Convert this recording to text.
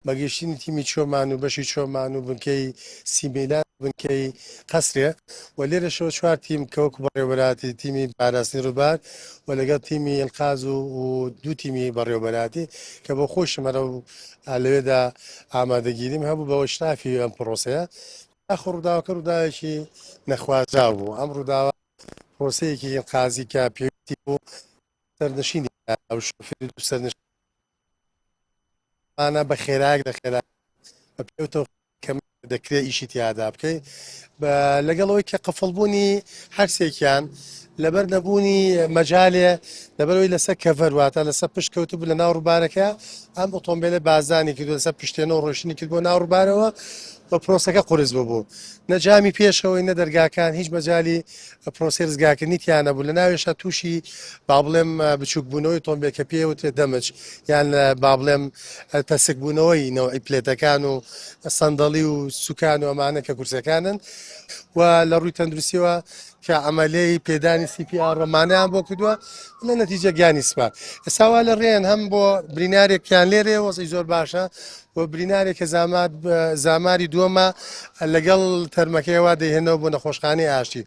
بەگەشتنی تیمی چۆمان و بەشی چۆمان و بنکەی سیمێلان بنکەی قەسرێ و لێرەشەوە چوار تیم کەوەکو بەڕێوەبەراتی تیمی پاراستنی ڕووبار و لەگەڵ تیمی ئەلقاز و دوو تیمی بەڕێوەبەراتی کە بۆ خۆشمەرە و لەوێدا ئامادەگیریم هەبوو بەەوە شتافی ئەم پرۆسەیە ئاخر ڕووداوەکە ڕووداوێکی نەخوازراو بوو ئەم ڕووداوە پرۆسەیەکی قازی کە پێویستی بوو سەرنشینی ئەو شوفێری دوو سەرنشینانە بە خێرایەک دەخێرا بە پێوتەوە کەم دەکرێت ئیشی تیادا بکەیت لەگەڵەوەی کە قفڵبوونی هەرسێکیان لەبەر نەبوونی مەجالێ لەبەرەوەی لەسەر کەڤەرواتە لەسەر پشت کەوتبوو لە ناو ڕووبارەکە ئەم ئۆتۆمبیلە بازانی کردو لەسەر پشتێنەوە ڕۆشنی کرد بۆ ناو ڕووبارەوە بە پرۆسەکە قورس بوو نەجامی پێشەوەی نە دەرگاکان هیچ مەجای پرۆسی ڕزگاکردنی تیانە بوو لە ناوێشە تووشی با بڵێم بچووکبوونەوەی تۆمبیل کە پێوتێ دەمەچ یان با بڵێم تەسکبوونەوەی نەوەی پلێتەکان و سەندەڵی و سوکان و ئەمانە کە کورسەکانن و لە ڕووی تەندروستیەوە کە ئەمەلەی پێدانی CPR ڕەمانیان بۆ کردووە لە نەتیجە گیانی سپار ئێساوا لە ڕێن هەم بۆ برینارێکیان لێرێ وەزی زۆر باشە و برینارێک کە زاماری دووەمە لەگەڵ تەرمەکەیەوە دەیهێنەوە بۆ نەخۆشخانەی ئاشتی